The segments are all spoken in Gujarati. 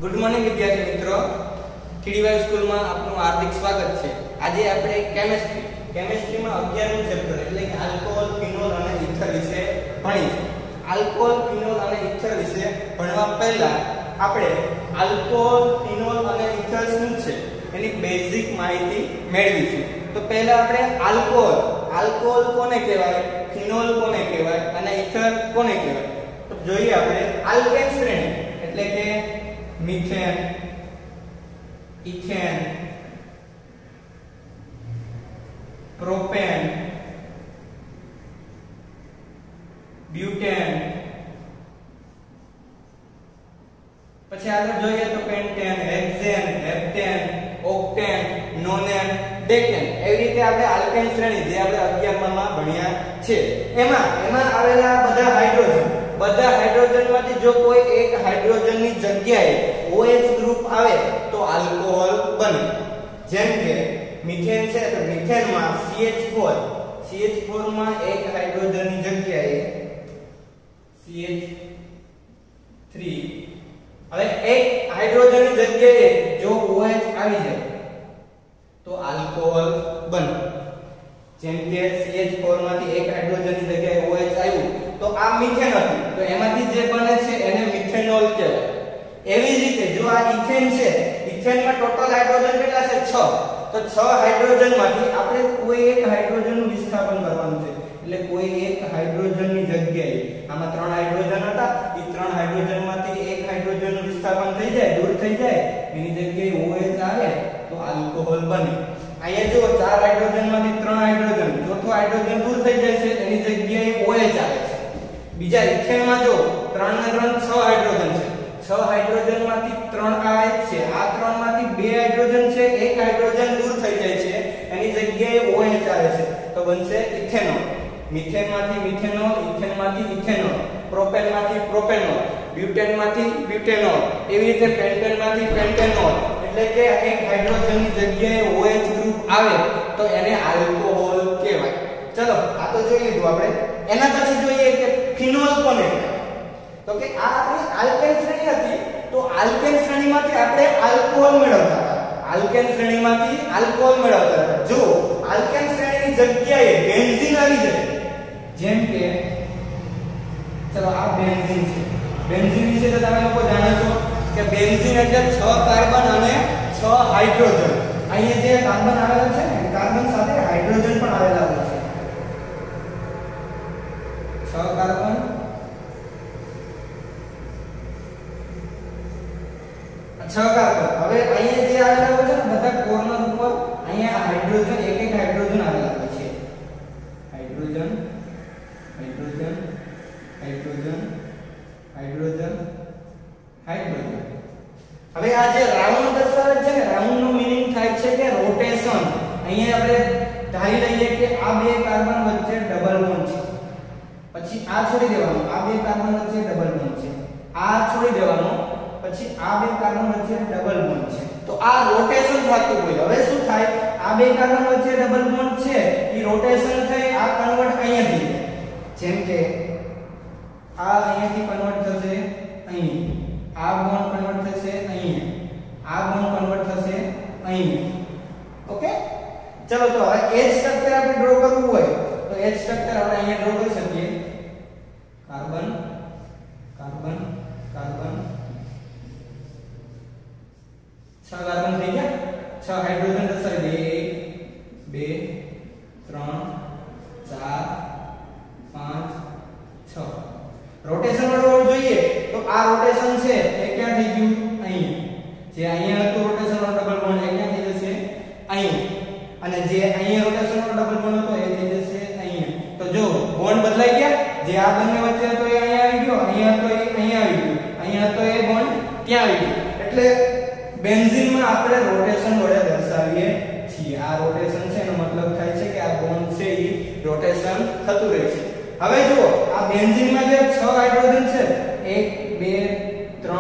गुड मॉर्निंग विद्यार्थी मित्रों, टीडीवाय स्कूल में आपનું हार्दिक स्वागत છે। આજે આપણે કેમિસ્ટ્રી માં 11મું ચેપ્ટર એટલે કે આલ્કોહોલ, ફિનોલ અને ઇથર વિશે ભણીશું। આલ્કોહોલ, ફિનોલ અને ઇથર વિશે ભણવા પહેલા આપણે આલ્કોહોલ, ફિનોલ અને ઇથર શું છે એની બેઝિક માહિતી મેળવીશું। તો પહેલા આપણે આલ્કોહોલ કોને કહેવાય, ફિનોલ કોને કહેવાય અને ઇથર કોને કહેવાય। તો જોઈએ આપણે આલ્કેન શ્રેણી એટલે કે मीथेन, इथेन, प्रोपेन, ब्यूटेन, પછી આગળ જોઈએ તો પેન્ટેન, હેક્સેન, હેપ્ટેન, ઓક્ટેન, નોનેન, ડેકેન। એવી રીતે આપણે આલ્કેન શ્રેણી જે આપણે 11મા માં ભણ્યા છે એમાં આવેલા બધા હાઇડ્રોજન માંથી જો કોઈ એક હાઇડ્રોજન ની જગ્યાએ OH ગ્રુપ આવે તો આલ્કોહોલ બને। જેમ કે મીથેન છે તો મીથેન માં CH4 માં એક હાઇડ્રોજન ની જગ્યાએ CH3 હવે એક હાઇડ્રોજન ની જગ્યાએ જો OH આવી જાય તો આલ્કોહોલ બને। જેમ કે CH4 માંથી એક હાઇડ્રોજન ની જગ્યાએ OH આવ્યું તો આ મીથેન હતું તો એમાંથી જે બને છે એને મિથેનોલ કહેવાય। એવી રીતે જો આ ઇથેન છે, ઇથેનમાં ટોટલ હાઇડ્રોજન કેટલા છે 6 તો 6 હાઇડ્રોજન માંથી આપણે કોઈ એક હાઇડ્રોજન નું વિસ્થાપન કરવાનું છે। એટલે કોઈ એક હાઇડ્રોજન ની જગ્યાએ આમાં 3 હાઇડ્રોજન હતા એ 3 હાઇડ્રોજન માંથી એક હાઇડ્રોજન નું વિસ્થાપન થઈ જાય, દૂર થઈ જાય, એની જગ્યાએ OH આવે તો આલ્કોહોલ બને। અહીંયા જો 4 હાઇડ્રોજન માંથી 3 હાઇડ્રોજન, ચોથો હાઇડ્રોજન દૂર થઈ જાય છે એની જગ્યાએ OH આવે છે। બીજા ઇથેન માં જો 3 ને 3 6 હાઇડ્રોજન છે, 6 હાઇડ્રોજન માંથી 3 આવે છે, આ 3 માંથી 2 હાઇડ્રોજન છે, એક હાઇડ્રોજન દૂર થઈ જાય છે એની જગ્યાએ OH આવે છે તો બનશે ઇથેનોલ। મીથેન માંથી મિથેનોલ, ઇથેન માંથી ઇથેનોલ, પ્રોપેન માંથી પ્રોપેનોલ, બ્યુટેન માંથી બ્યુટેનોલ, એવી રીતે પેન્ટેન માંથી પેન્ટેનોલ। એટલે કે એક હાઇડ્રોજન ની જગ્યાએ OH ગ્રુપ આવે તો એને આલ્કોહોલ કહેવાય। ચલો આ તો જોઈ લીધું આપણે। એના પછી જોઈએ કે ફિનોલ કોને કહેવાય। તો કે આ આપણી આલ્કેન શ્રેણી હતી તો આલ્કેન શ્રેણીમાંથી આપણે આલ્કોહોલ મેળવતા હતા। આલ્કેન શ્રેણીમાંથી આલ્કોહોલ મેળવતા હતા। જો આલ્કેન શ્રેણીની જગ્યાએ બેન્ઝીન આવી જાય, જેમ કે ચલો આ બેન્ઝીન છે, બેન્ઝીન વિશે તો તમે લોકો જાણો છો કે બેન્ઝીન એટલે 6 કાર્બન અને 6 હાઇડ્રોજન। અહીંયા જે કાર્બન આવેલા છે ને કાર્બન સાથે હાઇડ્રોજન પણ આવેલા હોય છે। 6 કાર્બન 6 કાર્બન। હવે અહીંયા જે આવેલા હોય છે ને બધા કોર્નર ઉપર અહીંયા હાઇડ્રોજન એક હાઇડ્રોજન આવેલા હોય છે। Hydrogen hydrogen hydrogen hydrogen hydrogen. હવે આ જે રાઉન્ડ દર્શાવે છે ને રાઉન્ડ નો મીનિંગ થાય છે કે રોટેશન। અહીંયા આપણે ધારી લઈએ કે આ બે કાર્બન વચ્ચે ડબલ બોન્ડ છે, પછી આ છોડી દેવાનું, આ બે કાર્બન વચ્ચે ડબલ બોન્ડ છે, આ છોડી દેવાનું, પછી આ બે કાર્બન વચ્ચે ડબલ બોન્ડ છે તો આ રોટેશન થતું હોય। હવે શું થાય, આ બે કાર્બન વચ્ચે ડબલ બોન્ડ છે એ રોટેશન થઈ આ કન્વર્ટ અહીંયા થઈ જાય। જેમ કે આ અહીંયાથી કન્વર્ટ થશે અહીં, આ બોન્ડ કન્વર્ટ થશે અહીં, આ બોન્ડ કન્વર્ટ થશે અહીં। ઓકે ચલો તો હવે એચ સ્ટ્રક્ચર આપણે ડ્રો કરવું હોય તો એચ સ્ટ્રક્ચર આપણે અહીંયા ડ્રો કરી શકીએ। કાર્બન કાર્બન કાર્બન 6 કાર્બન થઈ ગયા, 6 હાઇડ્રોજન દર્શાવી દઈએ 1 2 3 4 5 6। રોટેશન વાળું જોઈએ તો આ રોટેશન છે એ ક્યાં થઈ ગયું અહીં, જે અહીંયા હતું રોટેશન વાળો ડબલ બોન્ડ એ ક્યાં થઈ જશે અહીં, અને જે અહીંયા રોટેશન વાળો ડબલ બોન્ડ હતો એ થઈ જશે અહીંયા। તો જો બોન્ડ બદલાઈ ગયા, જે આ બંને વચ્ચે હતો એ અહીંયા આવી ગયો, અહીંયા હતો એ અહીંયા આવી ગયો, અહીંયા હતો એ બોન્ડ ત્યાં આવી ગયો। એટલે બેન્ઝીન માં આપણે રોટેશન વડે દર્શાવીએ છીએ। આ રોટેશન છે એનો મતલબ થાય છે કે આ બોન્ડ છે એ રોટેશન થતું રહે છે। હવે જુઓ આ બેન્ઝીન માં જે 6 હાઇડ્રોજન છે 1 2 3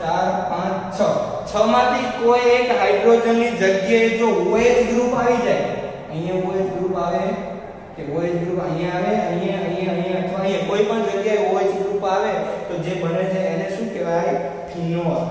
4 5 6 માંથી કોઈ એક હાઇડ્રોજન ની જગ્યાએ જો OH ગ્રુપ આવી જાય, અહીંયા OH ગ્રુપ આવે કે OH ગ્રુપ અહીંયા આવે, અહીંયા અથવા અહીંયા કોઈ પણ જગ્યાએ OH ગ્રુપ આવે તો જે બને છે એને શું કહેવાય ફિનોલ।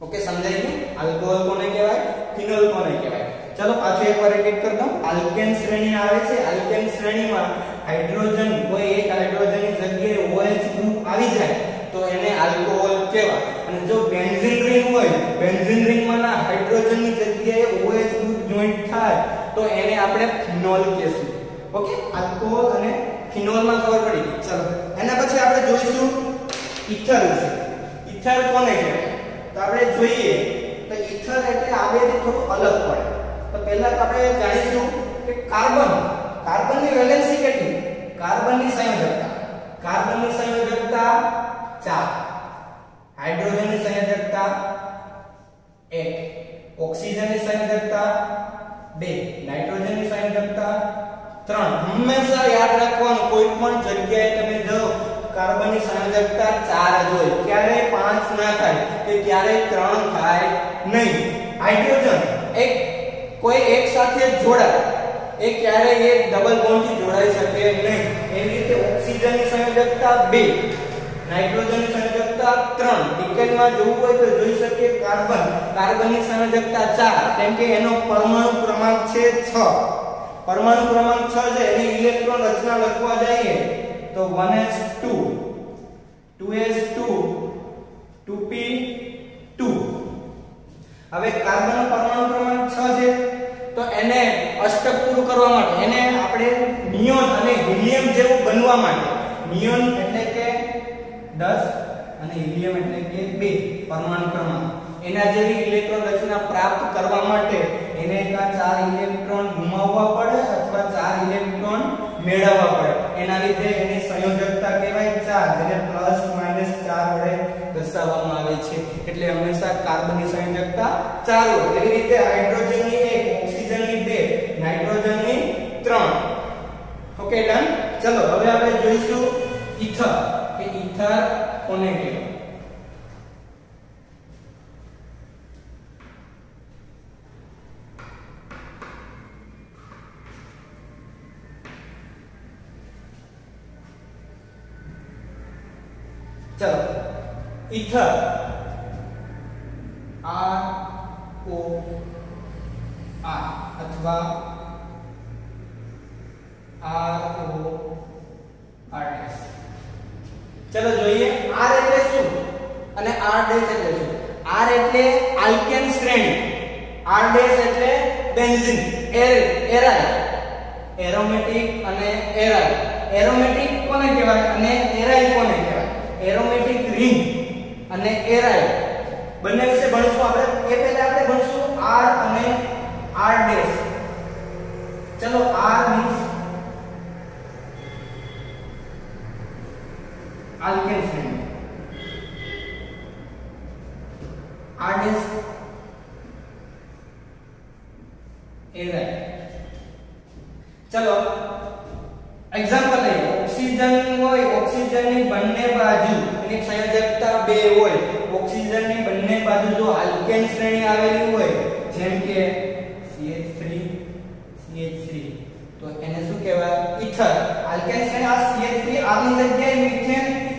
ओके समझाई गયું? अल्कोहल कोने कहेवाय? फिनोल कोने कहेवाय? चलो पाछो एक बार रिपीट कर दऊं। अल्केन श्रेणी आवे छे, अल्केन श्रेणी में हाइड्रोजन कोई एक हाइड्रोजन ની જગ્યાએ OH ગ્રુપ આવી જાય તો એને આલ્કોહોલ કહેવાય। અને જો બેન્ઝીન રિંગ હોય, બેન્ઝીન રિંગ માં હાઇડ્રોજન ની જગ્યાએ OH ગ્રુપ જોઈન્ટ થાય તો એને આપણે ફિનોલ કહેશું। ओके अल्कोहल અને ફિનોલ માં ખબર પડી। ચલો એના પછી આપણે જોઈશું ઈથર વિશે। ઈથર કોને કહેવાય? તો આપણે જોઈએ તો ઈથર એટલે આ બેથી થોડું અલગ પડે। તો પહેલા તો આપણે જાણીશું કે કાર્બન ની વેલેન્સી કેટલી? કાર્બન ની સંયોજકતા 4, હાઇડ્રોજન ની સંયોજકતા 1, ઓક્સિજન ની સંયોજકતા 2, નાઇટ્રોજન ની સંયોજકતા 3। હંમેશા યાદ રાખવાનું કોઈ પણ જગ્યાએ તમે જાઓ કાર્બન ની સંયોજકતા 4 જ હોય, ક્યારેય 5 ના થાય કે ક્યારેય 3 થાય નહીં। હાઇડ્રોજન કોઈ એક સાથે જોડાય એ ક્યારેય એક ડબલ બોન્ડ થી જોડાઈ શકે નહીં। એવી રીતે ઓક્સિજન ની સંયોજકતા 2, નાઇટ્રોજન ની સંયોજકતા 3। ડિકેટમાં જોવું હોય તો જોઈ શકીએ કાર્બન ની સંયોજકતા 4 કેમ કે એનો પરમાણુ ક્રમાંક છે 6। પરમાણુ ક્રમાંક 6 છે, એની ઇલેક્ટ્રોન રચના લખવા જઈએ તો 1s2 2s2 2p2। હવે કાર્બનનો પરમાણુ ક્રમાંક 6 છે તો એને અષ્ટક પૂરું કરવા માટે એને આપણે નિયોન અને હિલિયમ જેવું બનવા માટે, નિયોન એટલે કે 10 અને હિલિયમ એટલે કે 2 પરમાણુ ક્રમાંક, એના જેવી ઇલેક્ટ્રોન રચના પ્રાપ્ત કરવા માટે એને કા 4 ઇલેક્ટ્રોન ગુમાવવા પડે અથવા 4 ઇલેક્ટ્રોન મેળવવા પડે। એના લીધે એની સંયોજકતા કહેવાય 4, જેને પ્લસ માઈનસ 4 વડે દર્શાવવામાં આવે છે। એટલે હંમેશા કાર્બન ની સંયોજકતા 4 હોય। એવી રીતે હાઇડ્રોજન ની 1, ઓક્સિજન ની 2, નાઇટ્રોજન ની 3। Okay done. ચલો હવે આપણે જોઈશું ઈથર કે ઈથર કોને કહેવાય? चलो ईथर ROR अथवा ROR'। चलो જોઈએ R એટલે શું અને R' એટલે શું? R એટલે આલ્કેન શ્રેણી, R' એટલે બેન્ઝીન, એરાઇલ, એરોમેટિક અને એરાઇલ। એરોમેટિક કોને કહેવાય અને એરાઇલ કોને કહેવાય? એરોમેટિક રિંગ અને એરાઇલ બંને વિશે ભણશું આપણે। એ પહેલા આપણે ભણશું R અને R'। ચલો R મીન્સ આલ્કેન શ્રેણી, R' એરાઇલ। ચલો एग्जांपल ले, ऑक्सीजन હોય, ऑक्सीजन ની બંને બાજુ એની સંયોજકતા 2 હોય, ऑक्सीजन ની બંને બાજુ જો આલ્કેન શ્રેણી આવેલી હોય જેમ કે CH3 CH3 તો એને શું કહેવાય? ઈથર। આલ્કેન શ્રેણી આ CH3 R ની જગ્યાએ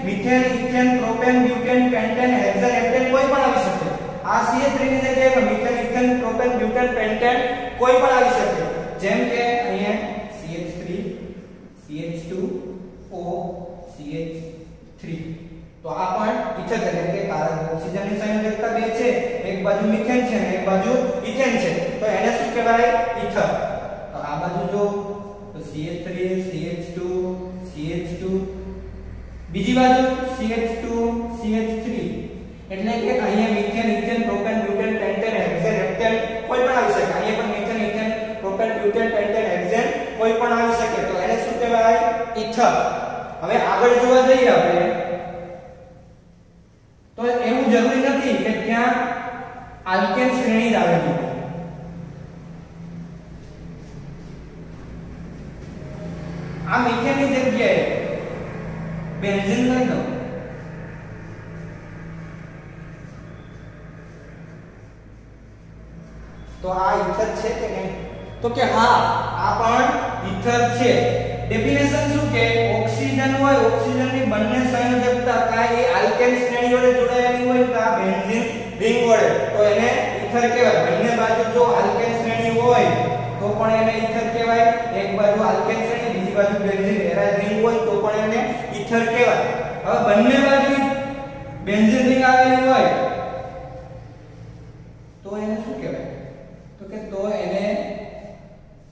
methane ethane propane butane pentane hexane heptane કોઈ પણ આવી શકે। આ CH3 ની જગ્યાએ methane ethane propane butane pentane કોઈ પણ આવી શકે। જેમ કે અહીંયા CH3 CH2O CH3 તો આ પણ ઈથર છે એટલે કે કારણ ઓક્સિજન ની સંયોજકતા 2 છે, એક બાજુ મિથેન છે અને એક બાજુ ઇથેન છે તો એને શું કહેવાય? ઈથર। તો આ બાજુ જો તો CH3 CH2 CH2, બીજી બાજુ CH2 CH3 એટલે કે અહીંયા methane ethane propane butane pentane hexane heptane કોઈ પણ આવી શકે। અહીંયા પણ methane ethane propane butane pentane hexane કોઈ પણ આવી શકે તો એને શું કહેવાય? ઈથર। હવે આગળ જોવા જઈએ આપણે તો એવું જરૂરી નથી કે ત્યાં આલ્કેન શ્રેણી જ આવેલી હોય। આ મિથેન ની જગ્યાએ બેન્ઝીન લઈ લો તો આ ઈથર છે કે નહીં? તો કે હા આ પણ ઈથર છે। ડેફિનેશન શું કે ઓક્સિજન હોય, ઓક્સિજન ની બંને સંયોજકતા કાં એ આલ્કેન શ્રેણી જોડે જોડાયેલી હોય કાં બેન્ઝીન રિંગ વડે તો એને ઈથર કહેવાય. બંને બાજુ જો આલ્કેન શ્રેણી હોય તો પણ એને ઈથર કહેવાય. એક બાજુ આલ્કેન શ્રેણી બીજી બાજુ બેન્ઝીન એરાઇલ રિંગ હોય તો પણ એને ઈથર કહેવાય. હવે બંને બાજુ બેન્ઝીન રિંગ આવેલી હોય તો એને શું કહેવાય? તો એને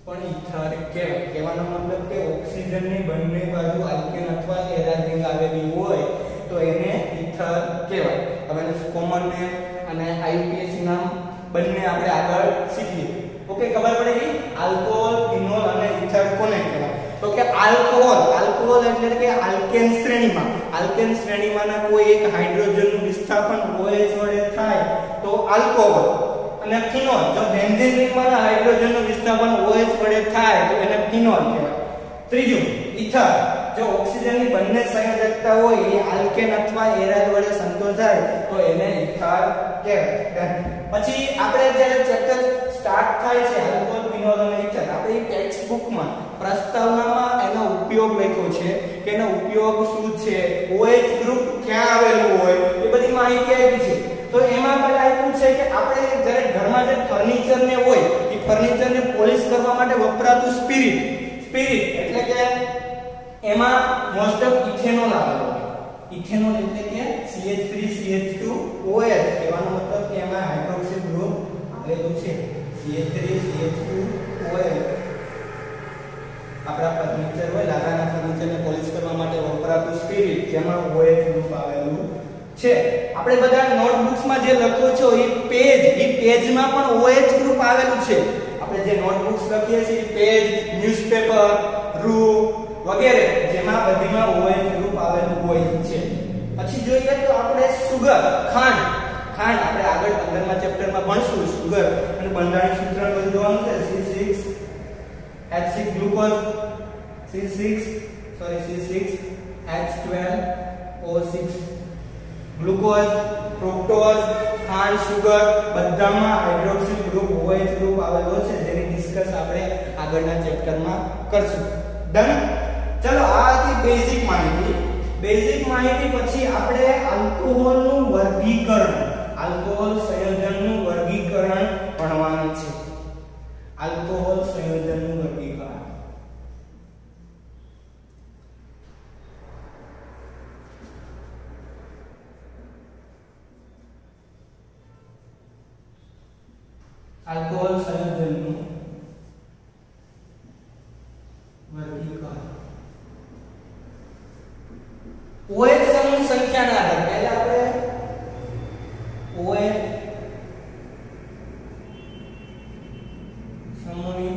પણ ઈથર કહેવાય. કહેવાનો મતલબ કે ઓક્સિજનની બંને બાજુ આલ્કેન અથવા એરાઇલ રિંગ આવેલી હોય તો એને ઈથર કહેવાય. હવે કોમન નેમ અને IUPAC નામ બંને આપણે આગળ શીખીએ. ઓકે, ખબર પડી ગઈ? આલ્કોહોલ, ફિનોલ અને ઈથર કોને કહેવાય? તો કે આલ્કોહોલ એટલે કે આલ્કેન શ્રેણીમાંના કોઈ એક હાઇડ્રોજનનું વિસ્થાપન OH વડે થાય તો આલ્કોહોલ. અને ફિનોલ, જો બેન્ઝીન રિંગમાંના હાઇડ્રોજનનું વિસ્થાપન OH વડે થાય તો એને ફિનોલ કહેવાય. ત્રીજું, ઈથર. જો ઓક્સિજનની બંને સંયોજકતા હોય એ આલ્કેન અથવા એરાઇલ વડે સંતોષાય તો એને ઈથર કહેવાય. પછી આપણે જ્યારે ચેપ્ટર સ્ટાર્ટ થાય છે આલ્કોહોલ, ફિનોલ અને ઈથર, આપણે ટેક્સ્ટ બુકમાં પ્રસ્તાવનામાં એનો ઉપયોગ લખ્યો છે કે એનો ઉપયોગ શું છે, OH ગ્રુપ ક્યાં આવેલું હોય એ બધી માહિતી આપી છે. તો એમાં પહેલા આપ્યું છે કે આપણે જ્યારે ઘરમાં જે ફર્નિચર ને હોય એ ફર્નિચરને પોલિશ કરવા માટે વપરાતું સ્પિરિટ એટલે કે એમાં મોસ્ટ ઓફ ઇથેનોલ આવેલો હોય. ઇથેનોલ એટલે કે CH3CH2OH. કહેવાનો મતલબ કે એમાં હાઇડ્રોક્સિલ ગ્રુપ આવેલું છે. CH3CH2OH આપણા ફર્નિચર હોય, લાકડાના ફર્નિચરને પોલિશ કરવા માટે વપરાતું સ્પિરિટ જેમાં OH ગ્રુપ આવેલું છે. આપણે બધા નોટબુક્સમાં જે લખો છો એ પેજમાં પણ OH ગ્રુપ આવેલું છે. આપણે જે નોટબુક્સ લખીએ છીએ પેજ, ન્યૂઝપેપર, રૂ વગેરે જેમાં બધીમાં OH ગ્રુપ આવેલું હોય છે. પછી જોઈએ તો આપણે સુગર, ખાંડ આપણે આગળ 15મા ચેપ્ટરમાં ભણશું. સુગર અને બંધારણીય સૂત્ર બધું જોવાનું છે. C6H6 glucose, C6H12O6 glucose, fructose, ખાંડ, સુગર બધામાં હાઇડ્રોક્સિલ ગ્રુપ OH ગ્રુપ આવેલો છે જેની ડિસ્કસ આપણે આગળના ચેપ્ટરમાં કરશું. ડન. ચલો, આ હતી બેઝિક માહિતી. પછી આપણે આલ્કોહોલનું વર્ગીકરણ, આલ્કોહોલ સંયોજનનું વર્ગીકરણ ભણવાનું છે. આલ્કોહોલ સંયોજનનું વર્ગીકરણ. આલ્કોહોલ સંયોજનનું વર્ગીકરણ. OH સમૂહની સંખ્યાના આધારે પહેલા આપણે OH સમૂહની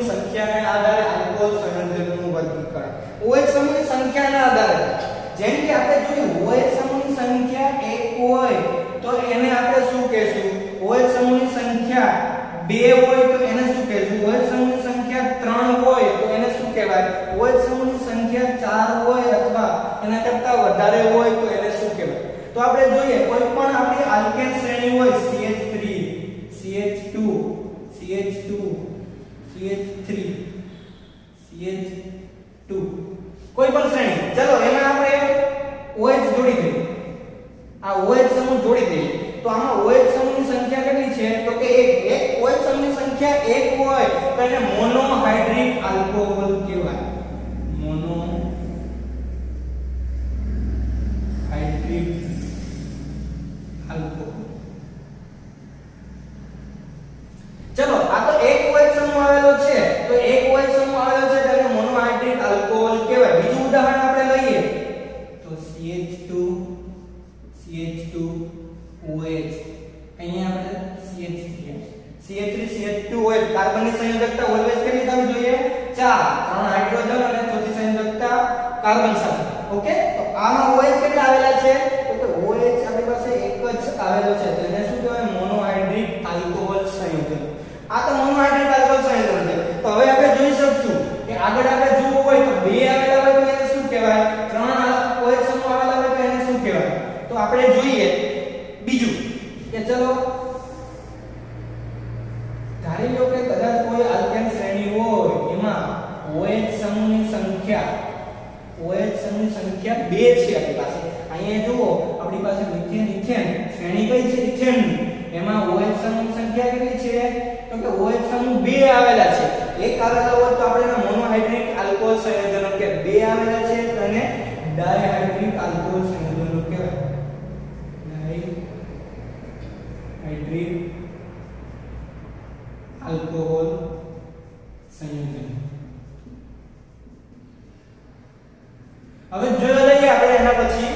સંખ્યાના આધારે આલ્કોહોલ સંયોજનનું વર્ગીકરણ. OH સમૂહની સંખ્યાના આધારે જેમ કે આપણે જોયું OH સમૂહની સંખ્યા 1 હોય તો એને આપણે શું કહેશું? OH સમૂહની સંખ્યા 2 હોય તો એને શું કહેશું? OH સમૂહની સંખ્યા 3 હોય તો એને શું કહેવાય? OH સમૂહની સંખ્યા 4 હોય અથવા એના કરતા વધારે હોય તો એને શું કહેવાય? તો આપણે જોઈએ કોઈ પણ આપણી આલ્કેન શ્રેણી હોય CH3, CH2, CH2, CH3, CH2 કોઈ પણ શ્રેણી, ચલો એમાં આપણે OH જોડી દઈએ. આ OH સમૂહ જોડી દઈએ તો આમાં OH સમૂહની સંખ્યા કેટલી છે? તો કે એક OH સમૂહની સંખ્યા 1 હોય તો એને મોનોહાઇડ્રિક આલ્કોહોલ કહેવાય. Monohydric alcohol. ચલો, આ તો એક OH સમૂહ આવેલો છે તો એક OH સમૂહ આવેલો છે તેને મોનોહાઇડ્રિક આલ્કોહોલ કહેવાય. બીજું ઉદાહરણ આપણે લઈએ તો CH2OH. અહીંયા આપણે CH3CH2OH કાર્બનની સંયોજકતા ઓલવેઝ કેટલી થવી જોઈએ? 4. 3 હાઇડ્રોજન અને ચોથી સંયોજકતા કાર્બન સાથે. ઓકે, તો આમાં OH કેટલા આવેલા છે? તો કે OH આપણી પાસે એક જ આવેલો છે તો એને શું કહેવાય? મોનોહાઇડ્રિક આલ્કોહોલ સંયોજન. આ તો મોનોહાઇડ્રિક આલ્કોહોલ સંયોજન છે. તો હવે આપણે જોઈ શકશું કે આગળ આપણે જોવું હોય તો 2 આવેલા હોય તો એને શું કહેવાય? 3 OH સમૂહ આવેલા હોય તો એને શું કહેવાય? તો આપણે જોઈએ બીજું કે ચલો ધારી લો કે કદાચ કોઈ આલ્કેન શ્રેણી હોય એમાં OH સમૂહ સંખ્યા OH સમૂહની સંખ્યા 2 છે આપણી પાસે. અહીંયા જુઓ આપણી પાસે મિથેન ઇથેન શ્રેણી કઈ છે ઇથેનની. એમાં OH સમૂહની સંખ્યા કેટલી છે? તો કે OH સમૂહ 2 આવેલા છે. એક આવેલા હોય તો આપણે એને મોનોહાઇડ્રિક આલ્કોહોલ સંયોજનો કે 2 આવેલા છે તો એને ડાયહાઇડ્રિક આલ્કોહોલ સંયોજનો કહેવાય. ડાયહાઇડ્રિક આલ્કોહોલ સંયોજન. હવે જોઈ લઈએ આપણે એના પછી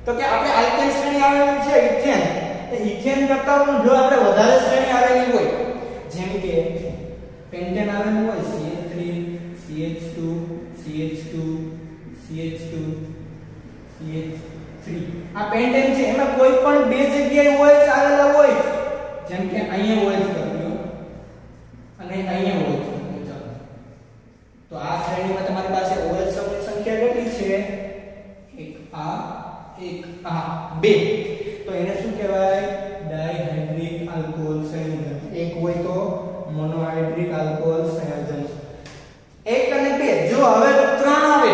તો કે આપણે આલ્કેન શ્રેણી આવેલી છે ઇથેન. તો ઇથેન કરતા જો આપણે વધારે શ્રેણી આવેલી હોય જેમ કે પેન્ટેન આવેલું હોય CH3 CH2 CH2 CH2 CH3 આ પેન્ટેન છે. એમાં કોઈ પણ બે જગ્યાએ OH આવેલા હોય જેમ કે અહીંયા OH કર્યો અને અહીંયા OH કર્યો. ચાલો તો આ શ્રેણીમાં તમારી પાસે OH સમૂહની સંખ્યા કેટલી છે? એક આ 2. તો એને શું કહેવાય? ડાયહાઇડ્રિક આલ્કોહોલ સંયોજન. એક હોય તો મોનોહાઇડ્રિક આલ્કોહોલ સંયોજન. 1 અને 2 જો હવે 3 આવે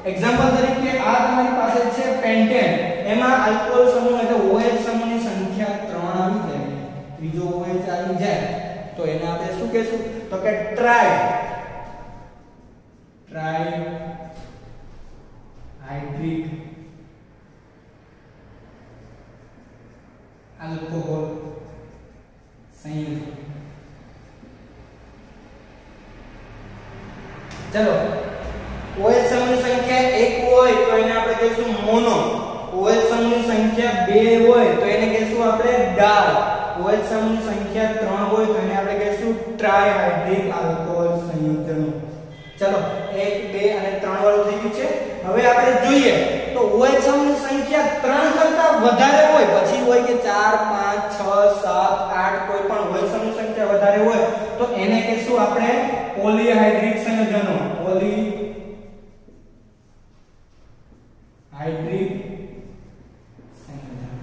એક્ઝામ્પલ તરીકે આ તમારી પાસે છે પેન્ટેન. એમાં આલ્કોહોલ સમૂહ એટલે OH સમૂહની સંખ્યા 3 આવી જાય. ત્રીજો OH આવી જાય તો એને આપણે શું કહેશું? તો કે ટ્રાયહાઇડ્રિક આલ્કોહોલ સંયોજન. ચલો OH સમૂહની સંખ્યા 1 હોય તો એને આપણે કહીશું મોનો. OH સમૂહની સંખ્યા 2 હોય તો એને કહીશું આપણે ડાય. OH સમૂહની સંખ્યા 3 હોય તો એને આપણે કહીશું ટ્રાયહાઇડ્રિક આલ્કોહોલ સંયોજન. ચલો 1 2 અને 3 વાળું થઈ ગયું છે. હવે આપણે જોઈએ તો OH સમૂહની સંખ્યા 3 કરતા વધારે હોય પછી હોય કે 4 5 6 7 8 કોઈ પણ OH સમૂહની સંખ્યા વધારે હોય તો એને કહીશું આપણે પોલીહાઇડ્રિક સંયોજનો. પોલીહાઇડ્રિક સંયોજન.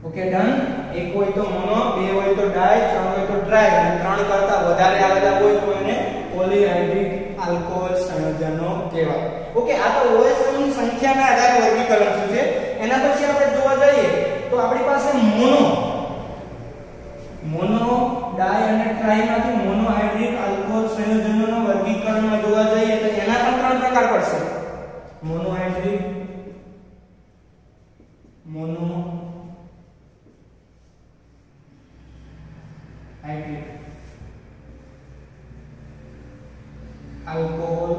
Okay done. 1 હોય તો મોનો, 2 હોય તો ડાય, 3 હોય તો ટ્રાય અને 3 કરતા વધારે આવેલા હોય તો એને પોલીહાઇડ્રિક આલ્કોહોલ સંયોજનો કહેવાય. ઓકે આ તો OH સમૂહની સંખ્યાના આધારે વર્ગીકરણ થયું છે. એના પછી આપણે જોવા જઈએ તો આપણી પાસે મોનો ડાય અને ટ્રાય માંથી મોનોહાઇડ્રિક આલ્કોહોલ સંયોજનોના વર્ગીકરણમાં જોવા જઈએ તો એના પણ 3 પ્રકાર પડશે. મોનોહાઇડ્રિક આલ્કોહોલ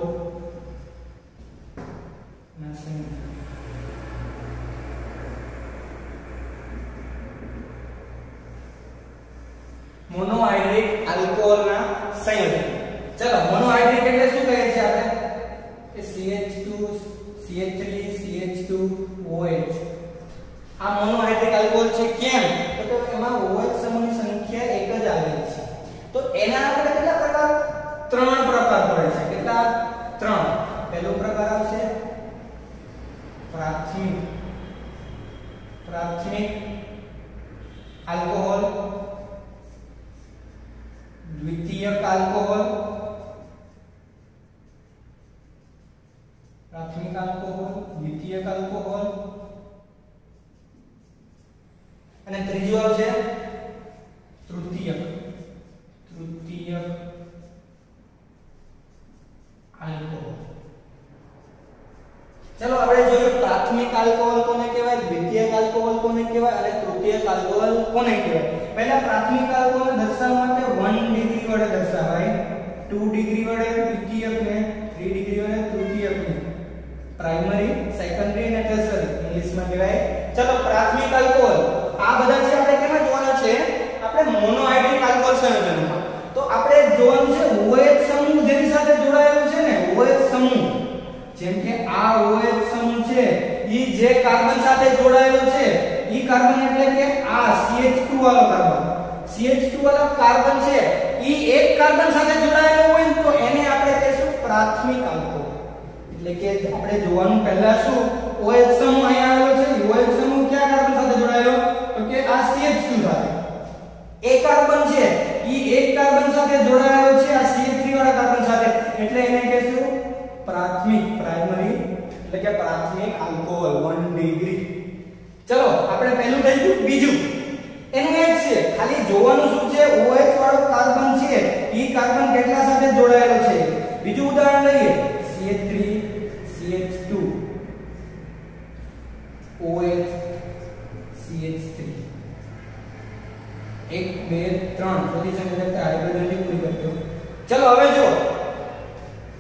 ના સંયોજન. મોનોહાઇડ્રિક આલ્કોહોલના સંયોજન. ચલો મોનોહાઇડ્રિક એટલે શું કહે છે આપણે? કે CH2 CH3 CH2 OH. આ મોનોહાઇડ્રિક આલ્કોહોલ છે. કેમ? તો એમાં OH સમૂહની સંખ્યા એક જ આવેલી છે. તો એના આપણે કેટલા પ્રકાર? 3 પ્રકાર પડે છે. કેટલા? 3. પહેલો પ્રકાર આવશે પ્રાથમિક આલ્કોહોલ, દ્વિતીયક આલ્કોહોલ, પ્રાથમિક આલ્કોહોલ, દ્વિતીયક આલ્કોહોલ અને ત્રીજું આવશે તૃતીયક આલ્કોહોલ. ચલો આપણે જોઈએ પ્રાથમિક આલ્કોહોલ કોને કહેવાય, દ્વિતીયક આલ્કોહોલ કોને કહેવાય અને તૃતીયક આલ્કોહોલ કોને કહેવાય. પહેલા પ્રાથમિક આલ્કોહોલને દર્શાવવા માટે 1 ડિગ્રી વડે દર્શાવાય, 2 ડિગ્રી વડે દ્વિતીયકને, 3 ડિગ્રી વડે તૃતીયકને. પ્રાઇમરી, સેકન્ડરી અને ટર્શરી ઇંગ્લિશમાં કહેવાય. ચલો પ્રાથમિક આલ્કોહોલ આ બધા છે આપણે કેમાં જોવાના છે? આપણે મોનોહાઇડ્રિક આલ્કોહોલ સંયોજનમાં. તો આપણે જોવાનું છે OH સમૂહ જેની સાથે જોડાયેલું છે ને, OH સમૂહ જેમ કે આ OH સમૂહ છે ઈ જે કાર્બન સાથે જોડાયેલો છે ઈ કાર્બન એટલે કે આ CH2 વાળો કાર્બન, CH2 વાળો કાર્બન છે ઈ એક કાર્બન સાથે જોડાયેલો હોય તો એને આપણે કહીશું પ્રાથમિક આલ્કોહોલ. એટલે કે આપણે જોવાનું પહેલા શું OH સમૂહ અહીંયા આવેલો છે. OH સમૂહ કયા કાર્બન સાથે જોડાયેલો? તો કે આ CH2 સાથે. એક કાર્બન છે ઈ એક કાર્બન સાથે જોડાયેલો છે આ CH3 વાળા કાર્બન સાથે, એટલે એને કહેશું પ્રાથમિક પ્રાઇમરી એટલે કે પ્રાથમિક આલ્કોહોલ 1 ડિગ્રી. ચલો આપણે પહેલું થઈ ગયું. બીજું એનું એ જ છે, ખાલી જોવાનું શું છે, OH વાળો કાર્બન છે ઈ કાર્બન કેટલા સાથે જોડાયેલો છે. બીજું ઉદાહરણ લઈએ, CH3 CH2 OH CH3 1 2 3 સુધી સંયોજકતા હાઇડ્રોજનની પૂરી કરજો. ચલો હવે જો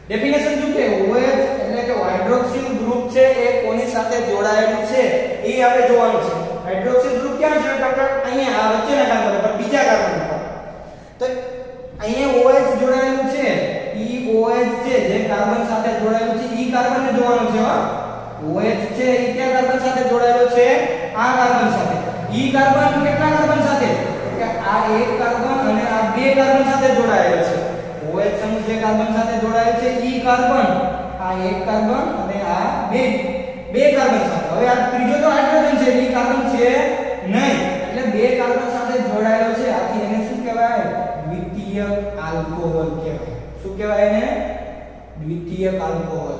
ડેફિનેશન શું કે OH એટલે કે હાઇડ્રોક્સિલ ગ્રુપ છે એ કોની સાથે જોડાયેલું છે એ આપણે જોવાનું છે. હાઇડ્રોક્સિલ ગ્રુપ ક્યાં છે? તો અહીંયા આ વચ્ચેના કાર્બન પર, બીજા કાર્બન પર. તો અહીંયા OH જોડાયેલું છે, ઈ OH છે જે કાર્બન સાથે જોડાયેલું છે ઈ કાર્બનને જોવાનું છે. OH છે ઈ કયા કાર્બન સાથે જોડાયેલો છે? આ કાર્બન સાથે. ઈ કાર્બન કેટલા કાર્બન સાથે? કે આ એક કાર્બન અને આ બે કાર્બન સાથે જોડાયેલો છે. OH સમૂહ જે કાર્બન સાથે જોડાયેલ છે ઈ કાર્બન, આ એક કાર્બન અને આ બે કાર્બન સાથે. હવે આ ત્રીજો તો હાઇડ્રોજન છે, ઈ કાર્બન છે નહીં, એટલે બે કાર્બન સાથે જોડાયેલો છે. આથી એને શું કહેવાય? દ્વિતીયક આલ્કોહોલ કહેવાય. શું કહેવાય એને? દ્વિતીયક આલ્કોહોલ.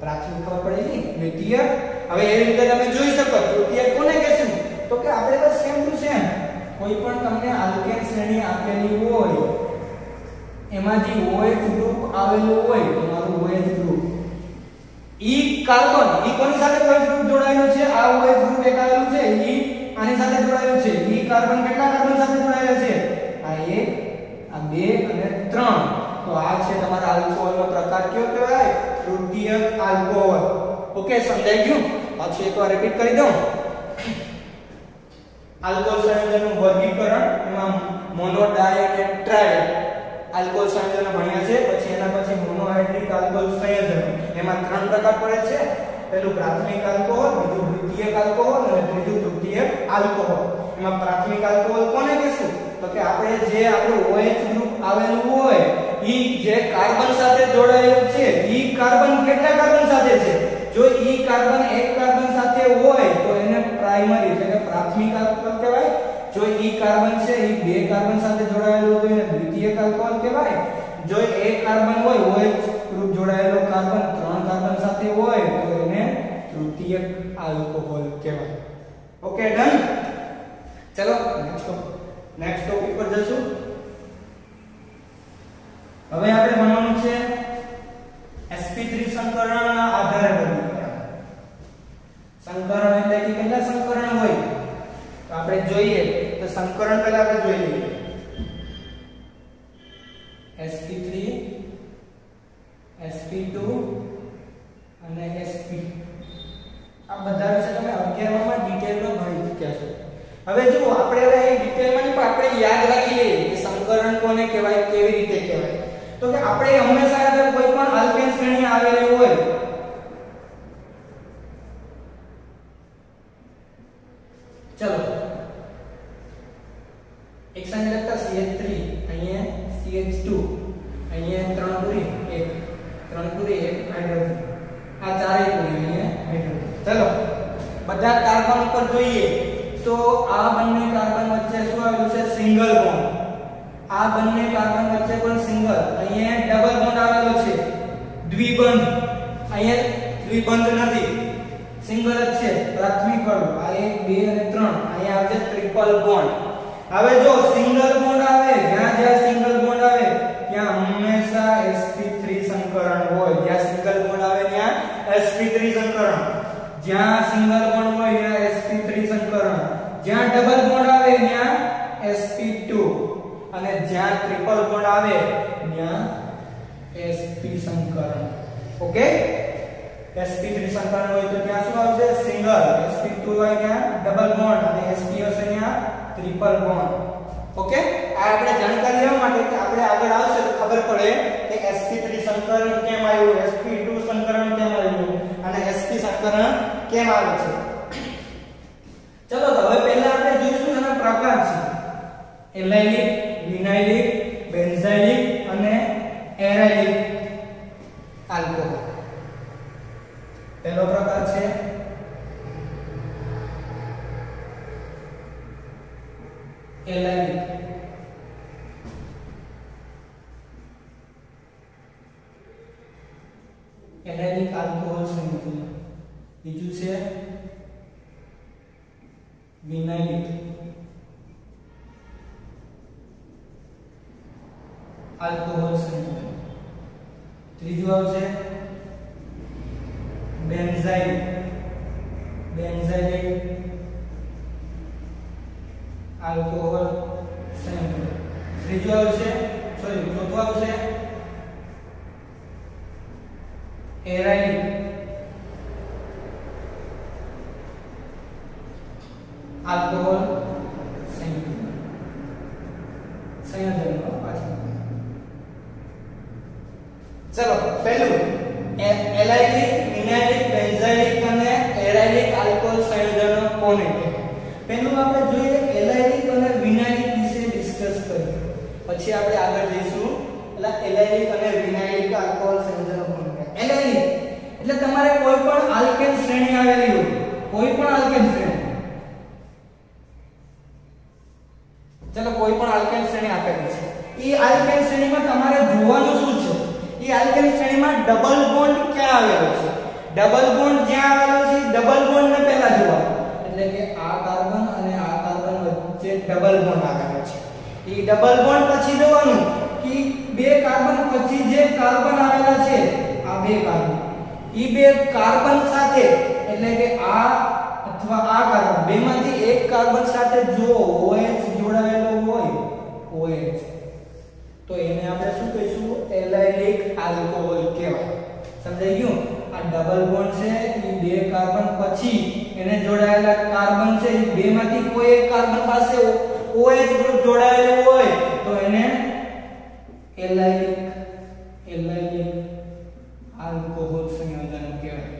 પ્રાથમિક ખબર પડી ગઈ, દ્વિતીયક. હવે એવી રીતે તમે જોઈ શકો તૃતીયક કોને કહેશું? તો કે આપણે તો સેમ ટુ સેમ કોઈ પણ તમને આલ્કેન શ્રેણી આપેલી હોય એમાં જે OH ગ્રુપ આવેલું હોય, તમારું OH ગ્રુપ, ઈ કાર્બન ઈ કોની સાથે OH ગ્રુપ જોડાયેલું છે? આ OH ગ્રુપ એક આવેલું છે, ઈ આની સાથે જોડાયેલું છે. ઈ કાર્બન કેટલા કાર્બન સાથે જોડાયેલા છે? આ એક, આ બે અને ત્રણ. તો આ છે તમારા આલ્કોહોલનો પ્રકાર. કયો કહેવાય? તૃતીયક આલ્કોહોલ. ઓકે, સમજાઈ ગયું? પાછું એકવાર રિપીટ કરી દઉં. આલ્કોહોલ સંયોજનનું વર્ગીકરણ, એમાં મોનો, ડાય અને ટ્રાય આલ્કોહોલ સંયોજનો ભણ્યા છે. પછી એના પછી મોનોહાઇડ્રિક આલ્કોહોલ સંયોજન, એમાં 3 પ્રકાર પડે છે. પહેલું પ્રાથમિક આલ્કોહોલ, બીજું દ્વિતીયક આલ્કોહોલ અને ત્રીજું તૃતીયક આલ્કોહોલ. એમાં પ્રાથમિક આલ્કોહોલ કોને કહેશું? તો કે આપણે જે આપણું OH ગ્રુપ આવેલું હોય ઈ જે કાર્બન સાથે જોડાયેલું છે, ઈ કાર્બન કેટલા કાર્બન સાથે છે? જો ઈ કાર્બન એક કાર્બન સાથે હોય તો એને પ્રાઇમરી એટલે કે પ્રાથમિક આલ્કોહોલ કહેવાય. જો ઈ કાર્બન છે ઈ બે કાર્બન સાથે જોડાયેલો હોય તો એને દ્વિતીયક આલ્કોહોલ કહેવાય. જો એક કાર્બન હોય, OH ગ્રુપ જોડાયેલો કાર્બન 3 કાર્બન સાથે હોય તો એને તૃતીયક આલ્કોહોલ કહેવાય. Okay, done. ચલો નેક્સ્ટ ટોપિક પર જશું. હવે આપણે ભણવાનું છે sp3 સંકરણના આધારે વર્ગીકરણ. સંકરણ એટલે કે કેટલા સંકરણ હોય તો આપણે જોઈએ. તો સંકરણ પહેલા આપણે જોઈ લઈએ. sp3 sp2 અને sp. આ બધા વિશે તમે 11 માં ડિટેલમાં ભણી ચૂક્યા છો. હવે જો આપણે હવે ડિટેલમાં નહીં પણ આપણે યાદ રાખી લઈએ કે સંકરણ કોને કહેવાય, કેવી રીતે કહેવાય. તો કે આપણે હંમેશા અગર કોઈ પણ આલ્કેન શ્રેણી આવેલી હોય, ચલો એક સંયોજકતા CH3, અહીંયા CH2, અહીંયા 3 પૂરી 1 હાઇડ્રોજન, આ ચારેય પૂરી અહીંયા હાઇડ્રોજન. ચલો બધા કાર્બન ઉપર જોઈએ તો આ બંને કાર્બન વચ્ચે શું આવેલું છે? Single bond. આ બંને કાર્બન વચ્ચે પણ સિંગલ, અહીંયા ડબલ બોન્ડ આવેલો છે. દ્વિબંધ, અહીંયા દ્વિબંધ નથી, સિંગલ જ છે. પ્રાથમિક વાળું આ 1 2 અને 3, અહીંયા આવશે ટ્રિપલ બોન્ડ. હવે જો સિંગલ બોન્ડ આવે, જ્યાં સિંગલ બોન્ડ આવે ત્યાં હંમેશા sp3 સંકરણ હોય. જ્યાં સિંગલ બોન્ડ આવે ત્યાં sp3 સંકરણ. જ્યાં સિંગલ બોન્ડ હોય ત્યાં sp3 સંકરણ. જ્યાં ડબલ બોન્ડ આવે ત્યાં sp2 અને જ્યાં ટ્રિપલ બોન્ડ આવે ત્યાં sp સંકરણ. ઓકે, sp3 સંકરણ હોય તો ત્યાં શું આવશે? સિંગલ. sp2 હોય ત્યાં ડબલ બોન્ડ અને sp હશે ત્યાં ટ્રિપલ બોન્ડ. ઓકે, આ આપણે જાણકારી લેવા માટે કે આપણે આગળ આવશે તો ખબર પડે કે sp3 સંકરણ કેમ આવ્યું, sp2 સંકરણ કેમ આવ્યું અને sp સંકરણ કેમ આવે છે. ચલો તો હવે પહેલા આપણે જોઈશું એના પ્રકાર છે. એલાઇલિક, વિનાઇલિક, બેન્ઝાઇલિક અને એરાઇલિક આલ્કોહોલ. પહેલો પ્રકાર છે એલાઇલિક. એનાયલિક આલ્કોહોલ સંયોજન. બીજું છે વિનાઇલિક આલ્કોહોલ સંયોજન. ત્રીજું આવશે બેન્ઝાઇલિક આલ્કોહોલ સંયોજન. ત્રીજું આવશે ચોથું આવશે એરાઇલિક આલ્કોહોલ સંયોજન. ચલો પહેલું એલાઇલિક, વિનાઇલિક, બેન્ઝાઇલિક અને એરાઇલિક આલ્કોહોલ સંયોજનો કોને કહેવાય? પહેલું આપણે જોઈએ એલાઇલિક અને વિનાઇલિક વિશે ડિસ્કસ કરીએ, પછી આપણે આગળ જઈશું. એટલે એલાઇલિક અને વિનાઇલિક આલ્કોહોલ સંયોજનો કોને કહેવાય? એલાઇલિક એટલે તમારે કોઈ પણ આલ્કેન શ્રેણી આવેલી હોય, કોઈ પણ આલ્કેન શ્રેણી, ચલો કોઈ પણ આલ્કેન શ્રેણી આપેલી છે, એ આલ્કેન શ્રેણીમાં તમારે જોવાનું શું છે? એ આલ્કેન શ્રેણીમાં ડબલ બોન્ડ ક્યાં આવેલો છે? ડબલ બોન્ડ જ્યાં આવેલો છે ડબલ બોન્ડ ને પહેલા જોવાનું. એટલે કે આ કાર્બન અને આ કાર્બન વચ્ચે ડબલ બોન્ડ આવેલો છે. એ ડબલ બોન્ડ પછી જોવાનું કે બે કાર્બન પછી જે કાર્બન આવેલા છે, આ બે કાર્બન, એ બે કાર્બન સાથે, એટલે કે આ અથવા આ કાર્બન બેમાંથી એક કાર્બન સાથે જો OH જોડાયેલો હોય, OH, તો એને આપણે શું કહીશું? એલાઇલિક આલ્કોહોલ કહેવાય. સમજાઈ ગયું? આ ડબલ બોન્ડ છે, એ બે કાર્બન પછી એને જોડાયેલા કાર્બન છે, એ બેમાંથી કોઈ એક કાર્બન પાસે OH ગ્રુપ જોડાયેલું હોય તો એને એલાઇલિક આલ્કોહોલ સંયોજન કહેવાય.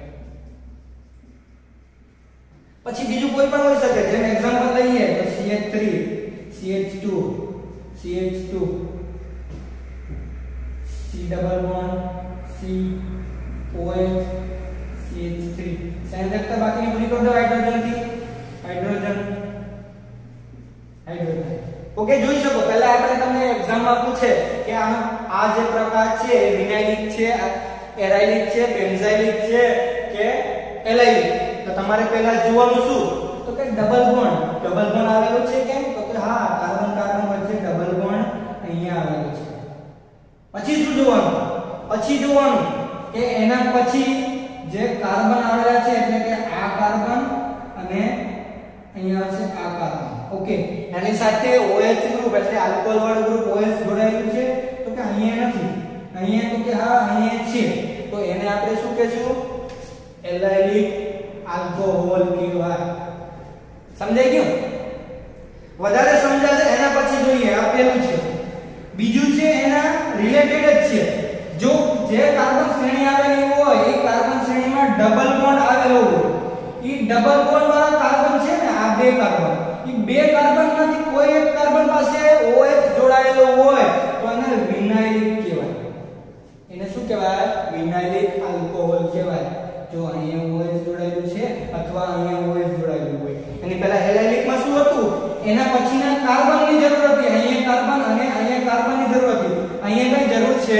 પછી બીજું કોઈ પણ હોઈ શકે. જેમ એક્ઝામ્પલ લઈએ તો CH3, CH2, CH2, C double bond, C OH, CH3. સંયોજકતા બાકીની પૂરી કરી દો હાઇડ્રોજન થી. હાઇડ્રોજન. ઓકે, જોઈ શકો. પહેલા આપણે તમને એક્ઝામમાં પૂછે કે આ જે પ્રકાર છે વિનાઇલિક છે, એરાઇલિક છે, બેન્ઝાઇલિક છે કે એલાઇલિક, તો તમારે પહેલા જોવાનું શું? તો કે ડબલ બોન્ડ આવેલું છે. કેમ? તો કે હા, કાર્બન કાર્બન વચ્ચે ડબલ બોન્ડ અહીંયા આવેલું છે. પછી શું જોવાનું? પછી જોવાનું કે એના પછી જે કાર્બન આવેલા છે, એટલે કે આ કાર્બન અને અહીંયા આવશે આ કાર્બન. ઓકે, એની સાથે OH ગ્રુપ એટલે આલ્કોહોલ વાળું ગ્રુપ OH જોડાયેલું છે. તો કે અહીંયા નથી, અહીંયા, તો કે હા અહીંયા છે. તો એને આપણે શું કહેશું? એલાઇલિક આલ્કોહોલ કહેવાય. સમજાઈ ગયું? વધારે સમજાશે એના પછી જોઈએ. આ પહેલું છે. બીજું છે એના રિલેટેડ જ છે. જો જે કાર્બન શ્રેણી આવેલી હોય, એ કાર્બન શ્રેણીમાં ડબલ બોન્ડ આવેલો હોય, એ ડબલ બોન્ડ વાળા કાર્બન છે ને, આ બે કાર્બન, એ બે કાર્બનમાંથી કોઈ એક કાર્બન પાસે OH જોડાયેલો હોય તો એને વિનાઇલિક કહેવાય. એને શું કહેવાય? વિનાઇલિક આલ્કોહોલ કહેવાય. જો અહીંયા OH જોડાયેલું છે અથવા અહીંયા OH જોડાયેલું હોય. એની પહેલા એલાઇલિકમાં શું હતું? એના પછીના કાર્બનની જરૂર હતી. અહીંયા કાર્બન અને અહીંયા કાર્બનની જરૂર હતી. અહીંયા કઈ જરૂર છે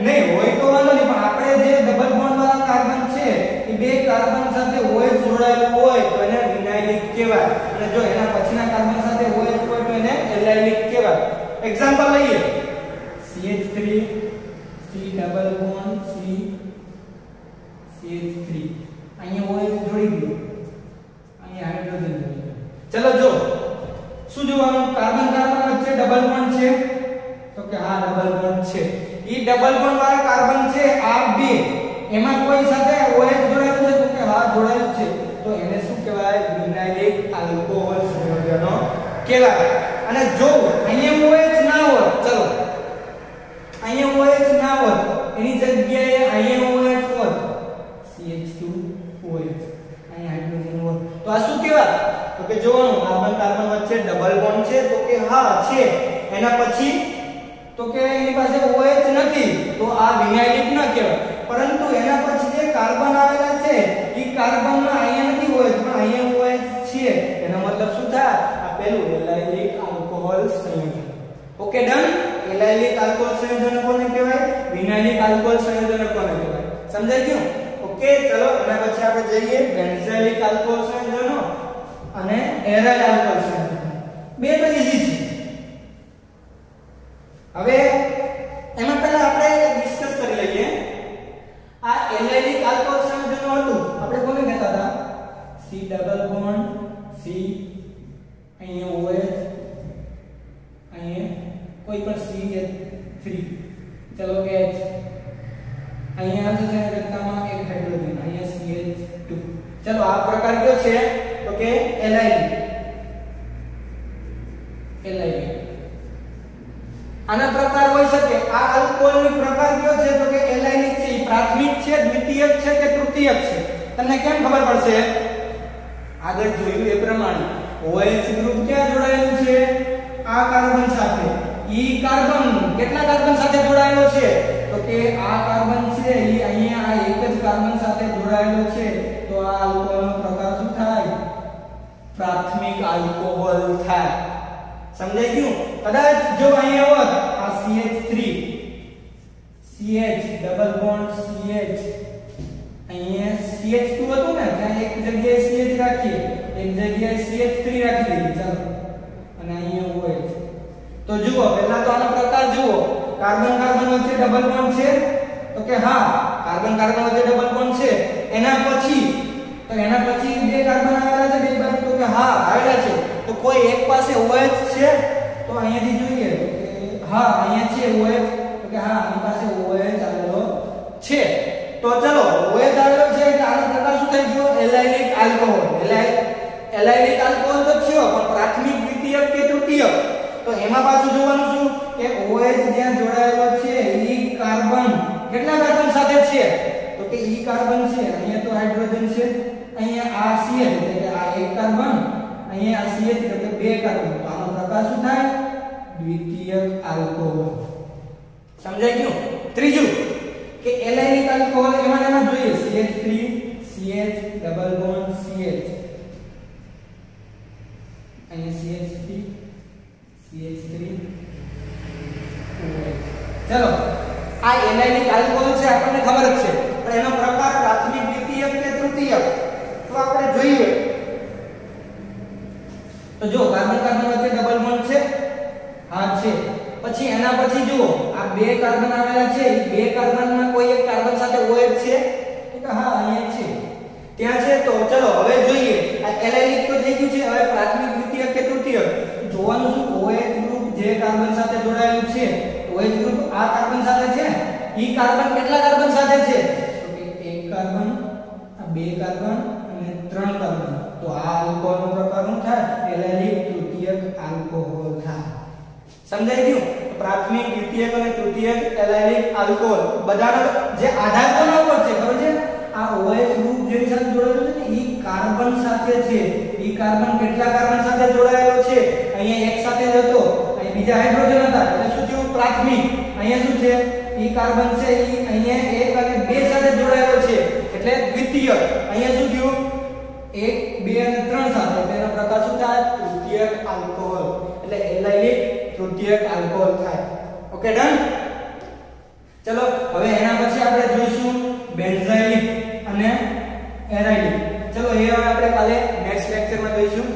નહીં. હોય તો વાંધો નહીં, પણ આપણે જે ડબલ બોન્ડ વાળા કાર્બન છે, એ બે કાર્બન સાથે OH જોડાયેલું હોય તો એને વિનાઇલિક કહેવાય. અને જો એના પછીના કાર્બન સાથે OH હોય તો એને એલાઇલિક કહેવાય. એક્ઝામ્પલ લઈએ. CH3, C double bond, C CH3, અહીંયા OH જોડી દીધું, અહીંયા હાઇડ્રોજન જોડી દીધું. ચલો જો શું જોવાનું? કાર્બન કાર્બન વચ્ચે ડબલ બોન્ડ છે, તો કે હા ડબલ બોન્ડ છે. ઈ ડબલ બોન્ડ વાળા કાર્બન છે આ બે, એમાં કોઈ સાથે OH જોડાયેલું છે, તો કે હા જોડાયેલું છે. તો એને શું કહેવાય? વિનાઇલિક આલ્કોહોલ સંયોજનો કહેવાય. અને જો અહીંયા OH ના હોય, ચલો અહીંયા OH ના હોય, એની જગ્યાએ અહીંયા OH હોય, CH2OH, અહીંયા હાઇડ્રોજન હોય, તો આ શું કહેવાય? તો કે જોવાનું કાર્બન કાર્બન વચ્ચે ડબલ બોન્ડ છે, તો કે હા છે. એના પછી તો કે એની પાસે OH નથી, તો આ વિનાઇલિક ન કહેવાય. પરંતુ એના પછી જે કાર્બન આવેલા છે, એ કાર્બનમાં અહીંયા નથી OH, પણ અહીંયા OH છે. એનો મતલબ શું થાય? આ પેલું એલાઇલિક આલ્કોહોલ સંયોજન. Okay, done. એલાઇલિક આલ્કોહોલ સંયોજન કોને કહેવાય? વિનાઇલિક આલ્કોહોલ સંયોજન કોને કહેવાય? સમજાઈ ગયું? ઓકે, ચલો એના પછી આપણે જઈએ બેન્ઝાઇલિક આલ્કોહોલ સંયોજનો અને એરાઇલ આલ્કોહોલ સંયોજનો. બે તો ઈઝી છે. હવે એમાં પહેલા આપણે ડિસ્કસ કરી લઈએ. આ એલાઇલિક આલ્કોહોલ સંયોજનો હતું, આપણે કોને કહેતા હતા? C ડબલ બોન્ડ C, અહીંયા OH, અહીંયા કોઈ પણ CH3, ચલો H, અહીંયા આવશે તેના કરતામાં એક હાઇડ્રોજન, અહીંયા CH2. ચલો આ પ્રકાર કયો છે? તો કે એલાઇલિક. આના પ્રકાર હોઈ શકે. આ આલ્કોહોલની પ્રકાર કયો છે? તો કે એલાઇલિક છે. પ્રાથમિક છે, દ્વિતીયક છે કે તૃતીયક છે? તમને કેમ ખબર પડશે? આગળ જોયું એ પ્રમાણે OH ગ્રુપ ક્યાં જોડાયેલું છે? આ કાર્બન સાથે. E કાર્બન કેટલા કાર્બન સાથે જોડાયેલો છે? તો કે આ કાર્બન છે એ અહીંયા આ એક જ કાર્બન સાથે જોડાયેલો છે. તો આ આલ્કોહોલનો પ્રકાર શું થાય? પ્રાથમિક આલ્કોહોલ થાય. સમજાઈ ગયું? કદાચ જો અહીંયા હોત આ CH3, CH double bond CH, અહીંયા CH2 હતું ને, ત્યાં એક જગ્યાએ CH રાખીએ, એક જગ્યાએ CH3 રાખી દઈએ. ચાલો, અને અહીંયા OH. તો જુઓ, પહેલા તો આનો પ્રકાર જુઓ. કાર્બન કાર્બન વચ્ચે ડબલ બોન્ડ છે? તો કે હા, કાર્બન કાર્બન વચ્ચે ડબલ બોન્ડ છે. એના પછી બે કાર્બન આવેલા છે બે બાજુ? તો કે હા, આવેલા છે. તો કોઈ એક પાસે OH છે? તો અહીંયાથી જોઈએ કે હા, અહીંયા છે OH. તો કે હા, આની પાસે OH આવેલો છે. તો ચલો, OH આવેલો છે એટલે આનો પ્રકાર શું થઈ ગયો? Allylic alcohol. એલાઇલિક આલ્કોહોલ તો થયો, પણ પ્રાથમિક, દ્વિતીયક કે તૃતીયક? તો એમાં પાછું જોવાનું શું કે OH જ્યાં જોડાયેલો છે E કાર્બન કેટલા કાર્બન સાથે છે? તો કે E કાર્બન છે, અહીંયા તો હાઇડ્રોજન છે, અહીંયા આ CH એટલે કે આ એક કાર્બન, અહીંયા આ CH એટલે કે બે કાર્બન. તો આનો પ્રકાર શું થાય? દ્વિતીયક આલ્કોહોલ. સમજાઈ ગયું? ત્રીજું કે એલાઇલિક આલ્કોહોલ એમાં જોઈએ CH3, CH double bond CH, અહીંયા CH3, CH3 OH. ચલો, આ એલાઇલિક આલ્કોહોલ છે આપણને ખબર જ છે, પણ એનો પ્રકાર પ્રાથમિક, દ્વિતીયક કે તૃતીયક? તો આપણે જોઈએ. તો જો કાર્બન કાર્બન વચ્ચે ડબલ બોન્ડ છે? હા છે. પછી એના પછી જુઓ, આ બે કાર્બન આવેલા છે, બે કાર્બનમાં કોઈ એક કાર્બન સાથે OH છે? તો કે હા, અહીંયા છે, ત્યાં છે. તો ચલો હવે જોઈએ, આ એલાઇલિક તો થઈ ગયું છે. હવે પ્રાથમિક, દ્વિતીયક કે તૃતીયક? જોવાનું શું? OH ગ્રુપ જે કાર્બન સાથે જોડાયેલું છે, OH ગ્રુપ આ કાર્બન સાથે છે. E કાર્બન કેટલા કાર્બન સાથે છે? તો કે એક કાર્બન, આ બે કાર્બન અને ત્રણ કાર્બન. તો આ આલ્કોહોલનો પ્રકાર શું થાય? એલાઇલિક તૃતીયક આલ્કોહોલ થાય. સમજાઈ ગયું? પ્રાથમિક, દ્વિતીયક અને તૃતીયક એલાઇલિક આલ્કોહોલ બધાનો જે આધાર કોના ઉપર છે ખબર છે? આ OH ગ્રુપ જેની સાથે જોડાયેલું છે ને, E કાર્બન સાથે છે. E કાર્બન કેટલા કાર્બન સાથે જોડાયેલો છે? અહીંયા એક સાથે જ હતો, અહીં બીજા હાઇડ્રોજન હતા, એટલે શું થયું? પ્રાથમિક. અહીંયા શું છે? E કાર્બન છે, એ અહીંયા એક અને બે સાથે જોડાયેલો છે, એટલે દ્વિતીયક. અહીંયા શું થયું? એક, બે અને ત્રણ સાથે. તેનો પ્રકાર શું થાય? તૃતીયક આલ્કોહોલ. એટલે એલાઇલિક તૃતીયક આલ્કોહોલ થાય. Okay, done. ચલો, હવે એના પછી આપણે જોઈશું બેન્ઝાઇલિક અને એરાઇલિક. ચલો, એ હવે આપણે કાલે નેક્સ્ટ લેક્ચરમાં જોઈશું.